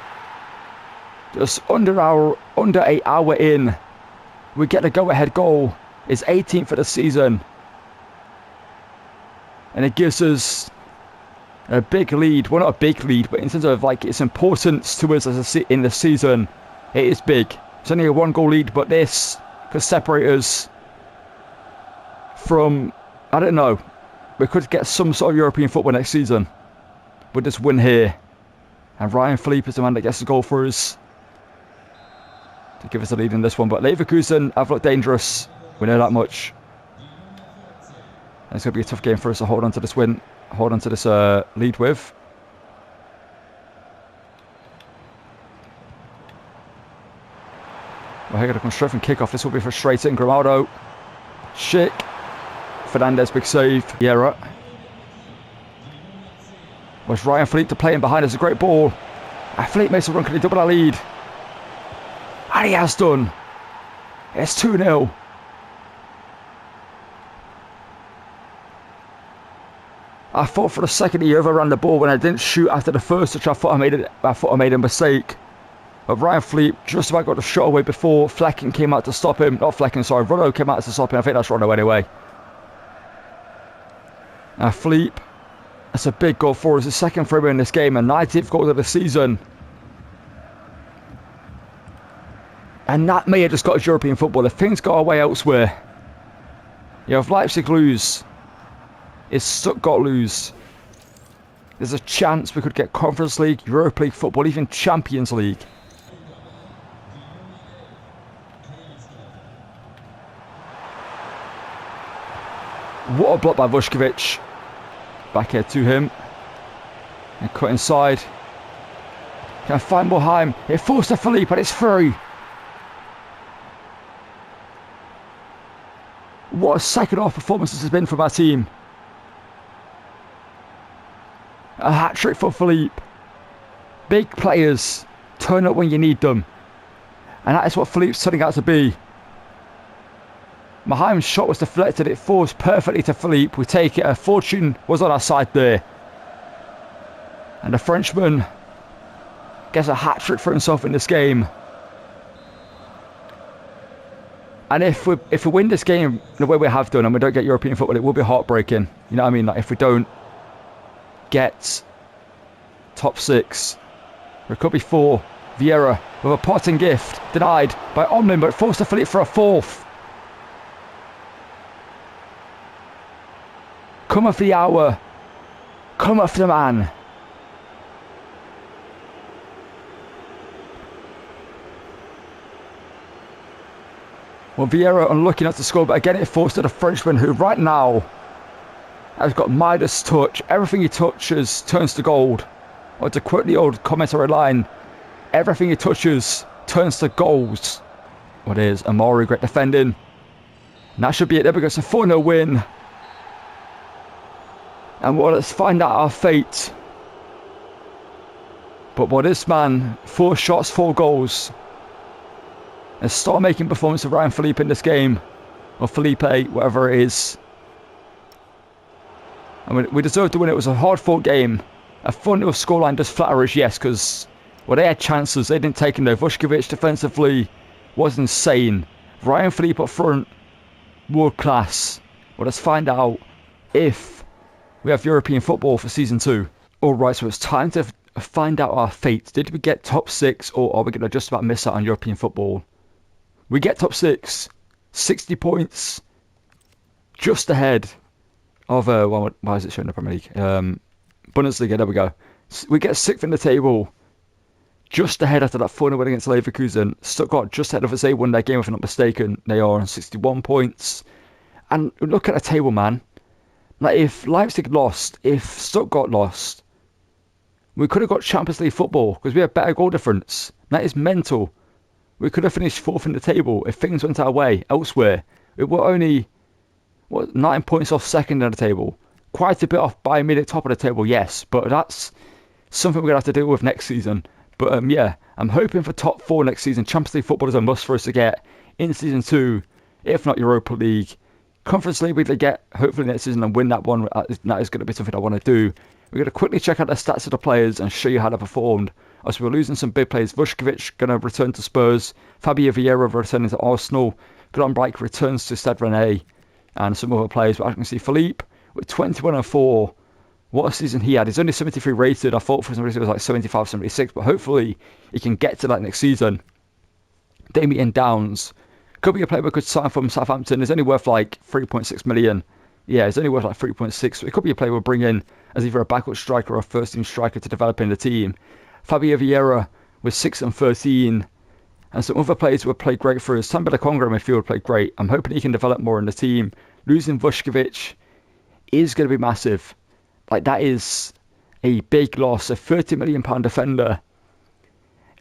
Just under an hour in. We get a go-ahead goal. It's 18th for the season. And it gives us a big lead. Well, not a big lead, but in terms of like its importance to us in the season, it is big. It's only a 1-goal lead, but this could separate us from... I don't know. We could get some sort of European football next season with this win here. And Ryan Philippe is the man that gets the goal for us to give us a lead in this one. But Leverkusen have looked dangerous. We know that much. And it's going to be a tough game for us to hold on to this win. Hold on to this lead with. We're going to come straight from kickoff. This will be frustrating. Grimaldo. Schick. Fernandez, big save. Vieira. Was Ryan Philippe to play in behind us. A great ball. Philippe makes a run. Can he double our lead? And he has done. It's 2-0. I thought for a second he overran the ball when I didn't shoot after the first, which I thought I made a mistake. But Ryan Philippe just about got the shot away before Flecken came out to stop him. Not Flecken, sorry. Runo came out to stop him. I think that's Runo anyway. Philippe, that's a big goal for us. The second free in this game, a 90th goal of the season. And that may have just got us European football. If things go away elsewhere, if Leipzig lose, if Stuttgart lose, there's a chance we could get Conference League, Europa League football, even Champions League. What a block by Vuskovic. Back here to him. And cut inside. Can find Moheim. It forced to Philippe, but it's through. What a second half performance this has been from our team. A hat-trick for Philippe. Big players turn up when you need them. And that is what Philippe's turning out to be. Moheim's shot was deflected. It falls perfectly to Philippe. We take it. Fortune was on our side there. And the Frenchman gets a hat-trick for himself in this game. And if we win this game the way we have done and we don't get European football, it will be heartbreaking. You know what I mean? Like if we don't get top 6, it could be 4. Vieira with a parting gift, denied by Omlin, but forced to Philippe for a 4th. Come off the hour. Come off the man. Well, Vieira unlucky not to score, but again it forced to the Frenchman, who right now has got Midas touch. Everything he touches turns to gold. Or to quote the old commentary line, everything he touches turns to goals. What is Amari, great defending. And that should be it. There we go. It's a 4-0 win. And well, let's find out our fate. But what this man, 4 shots, 4 goals. A star-making performance of Ryan Philippe in this game. Or Felipe, whatever it is. I mean, we deserved to win. It was a hard-fought game. A 4-0 scoreline does flatter us, yes, because they had chances. They didn't take them though. Vuskovic defensively was insane. Ryan Philippe up front, world class. Well, let's find out if we have European football for season 2. Alright, so it's time to find out our fate. Did we get top 6 or are we going to just about miss out on European football? We get top 6, 60 points, just ahead of, why is it showing the Premier League? Bundesliga, there we go. We get 6th in the table, just ahead after that 4-0 win against Leverkusen. Stuttgart just ahead of us. They won their game, if I'm not mistaken. They are on 61 points. And look at the table, man. Like, if Leipzig lost, if Stuttgart lost, we could have got Champions League football because we have better goal difference. That is mental. We could have finished 4th in the table if things went our way elsewhere. We were only, 9 points off 2nd in the table. Quite a bit off Bayern Munich top of the table, yes. But that's something we're going to have to deal with next season. But yeah, I'm hoping for top 4 next season. Champions League football is a must for us to get in season 2, if not Europa League. Conference League we could get hopefully next season and win that one. That is going to be something I want to do. We're going to quickly check out the stats of the players and show you how they performed. As we're losing some big players. Vuskovic going to return to Spurs. Fabio Vieira returning to Arsenal. Grandbrike returns to Stade Rennais. And some other players. But I can see Philippe with 21-4. What a season he had. He's only 73 rated. I thought for some reason it was like 75, 76. But hopefully he can get to that next season. Damien Downs. Could be a player we could sign from Southampton. He's only worth like 3.6 million. Yeah, he's only worth like 3.6. So it could be a player we'll bring in as either a backup striker or a first team striker to develop in the team. Fabio Vieira with 6 and 13. And some other players who have played great for us. Samba Congo midfield played great. I'm hoping he can develop more in the team. Losing Vuskovic is going to be massive. Like, that is a big loss. A £30 million defender.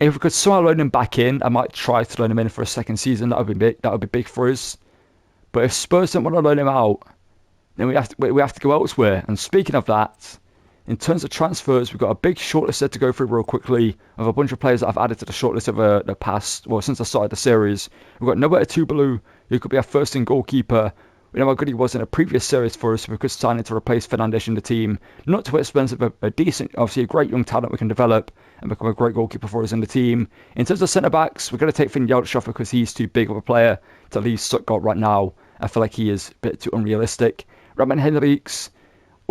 If we could somehow loan him back in, I might try to loan him in for a second season. That would be big. That would be big for us. But if Spurs don't want to loan him out, then we have to go elsewhere. And speaking of that, in terms of transfers, we've got a big shortlist set to go through real quickly of a bunch of players that I've added to the shortlist over the past, since I started the series. We've got Noah Etubelu, who could be our first in goalkeeper. We know how good he was in a previous series for us, so we could sign him to replace Fernandes in the team. Not too expensive, a decent, obviously a great young talent we can develop and become a great goalkeeper for us in the team. In terms of centre-backs, we're going to take Finn Yelch off because he's too big of a player to leave Stuttgart right now. I feel like he is a bit too unrealistic. Roman Henriques,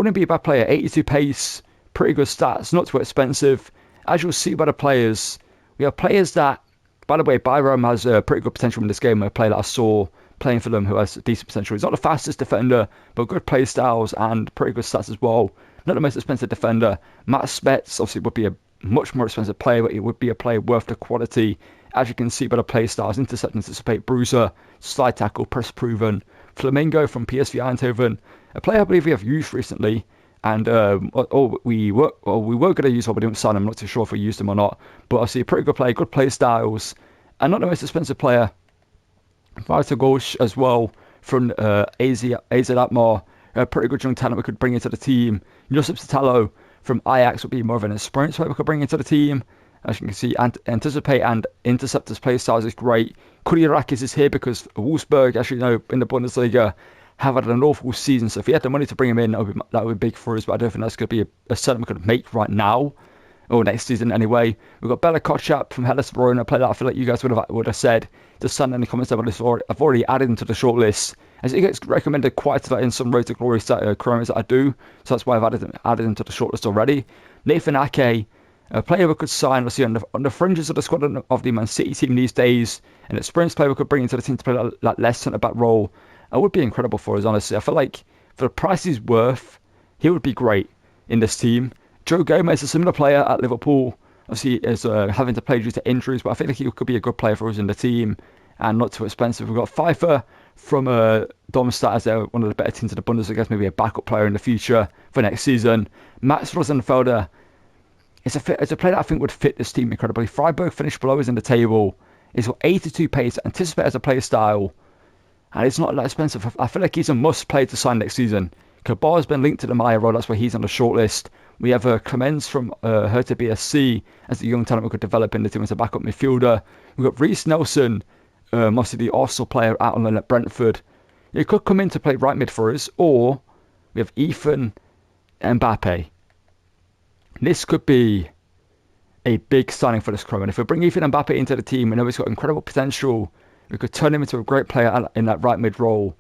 Wouldn't be a bad player. 82 pace, pretty good stats, not too expensive. As you'll see by the players, we have players that, by the way, Byram has pretty good potential in this game. A player that I saw playing for them who has decent potential. He's not the fastest defender, but good play styles and pretty good stats as well. Not the most expensive defender. Matt Spets obviously would be a much more expensive player, but he would be a player worth the quality. As you can see by the play styles, intercept, anticipate, bruiser, slide tackle, press proven. Flamingo from PSV Eindhoven, a player I believe we have used recently, and we were going to use him, but we didn't sign him. I'm not too sure if we used him or not, but obviously a pretty good player, good play styles, and not the most expensive player. Vita Gauche as well from AZ Atmar, a pretty good young talent we could bring into the team. Josip Satalo from Ajax would be more of an experienced player we could bring into the team. As you can see, anticipate and intercept his play styles is great. Kurirakis is here because Wolfsburg, as you know, in the Bundesliga, have had an awful season. So if he had the money to bring him in, that would be big for us. But I don't think that's going to be a setup we could make right now, or next season anyway. We've got Bela Kotchap from Hellas Verona, a player that I feel like you guys would have said. Just send in the comments down below. I've already added him to the shortlist, as it gets recommended quite a lot in some Road to Glory chronos that I do. So that's why I've added him to the shortlist already. Nathan Ake, a player we could sign, let's see, on the fringes of the squad of the Man City team these days, an experienced player we could bring into the team to play that less centre-back role. It would be incredible for us, honestly. I feel like for the price he's worth, he would be great in this team. Joe Gomez, a similar player at Liverpool, obviously is having to play due to injuries, but I feel like he could be a good player for us in the team and not too expensive. We've got Pfeiffer from Darmstadt as one of the better teams in the Bundesliga, maybe a backup player in the future for next season. Max Rosenfelder, it's a player that I think would fit this team incredibly. Freiburg finished below us in the table. He's got 82 pace, anticipate as a play style, and it's not that expensive. I feel like he's a must play to sign next season. Kabar has been linked to the Maya role, that's why he's on the shortlist. We have Clemens from Hertha BSC as the young talent we could develop in the team as a backup midfielder. We've got Reece Nelson, obviously the Arsenal player out on loan at Brentford. He could come in to play right mid for us, or we have Ethan Mbappe. This could be a big signing for this club, and if we bring Ethan Mbappe into the team, we know he's got incredible potential. We could turn him into a great player in that right mid role,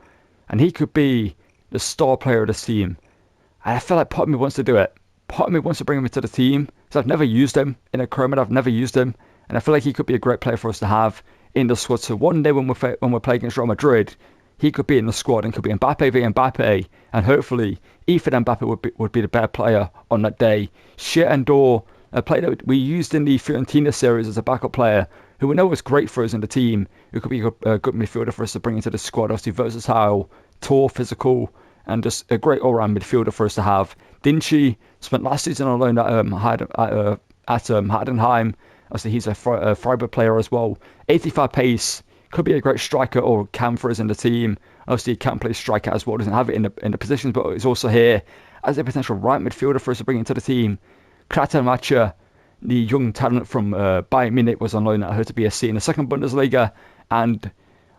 and he could be the star player of this team. And I feel like part of me wants to do it. Part of me wants to bring him into the team, because I've never used him in a Chromid. I've never used him, and I feel like he could be a great player for us to have in the squad. So one day when we're playing against Real Madrid, he could be in the squad and could be Mbappe v Mbappe, and hopefully Ethan Mbappe would be the better player on that day. Shea Endor, a player that we used in the Fiorentina series as a backup player, who we know was great for us in the team, who could be a good midfielder for us to bring into the squad. Obviously versatile, tall, physical, and just a great all-round midfielder for us to have. Dinchi spent last season on loan at Heidenheim. Obviously he's a Freiburg player as well. 85 pace, could be a great striker or can for us in the team. Obviously he can play striker as well, doesn't have it in the positions, but he's also here as a potential right midfielder for us to bring into the team. Krater Macha, the young talent from Bayern Munich, was on loan at Hertha BSC in the second Bundesliga, and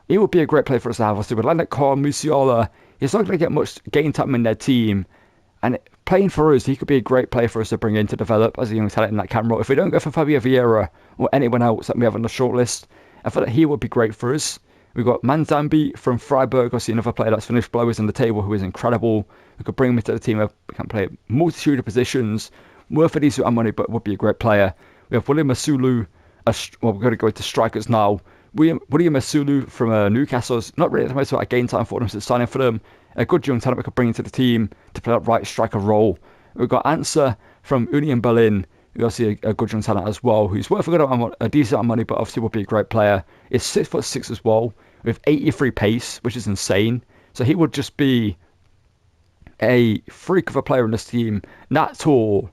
he would be a great player for us to have. Obviously with like Carl Musiala, he's not going to get much game time in their team, and playing for us, he could be a great player for us to bring in to develop as a young talent in that camera. If we don't go for Fabio Vieira or anyone else that we have on the shortlist, I feel like he would be great for us. We've got Manzambi from Freiburg, obviously another player that's finished below us on the table, who is incredible. We could bring him into the team. We can play a multitude of positions, worth a decent amount of money, but would be a great player. We have William Masulu. We're going to go to strikers now. William Masulu from Newcastle is not really the most about game time for them, so signing for them. A good young talent we could bring into the team to play that right striker role. We've got Ansa from Union Berlin, who's obviously a good young talent as well, who's worth a decent amount of money, but obviously would be a great player. He's 6'6" as well, with 83 pace, which is insane. So he would just be a freak of a player in this team, not tall.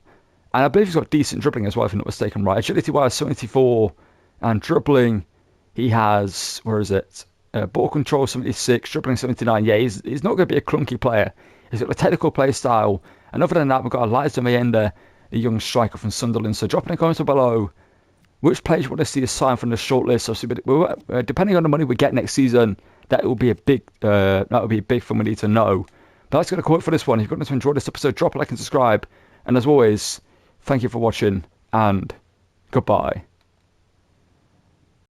And I believe he's got decent dribbling as well, if I'm not mistaken, right? Agility-wise, 74, and dribbling, he has, where is it? Ball control, 76, dribbling, 79. Yeah, he's not going to be a clunky player. He's got a technical play style. And other than that, we've got Eliza Mayenda, a young striker from Sunderland. So drop in the comments below which players you want to see us sign from the shortlist. Obviously, depending on the money we get next season, that will be a big thing we need to know. But that's going to call it for this one. If you've got to enjoy this episode, drop a like and subscribe. And as always, thank you for watching, and goodbye.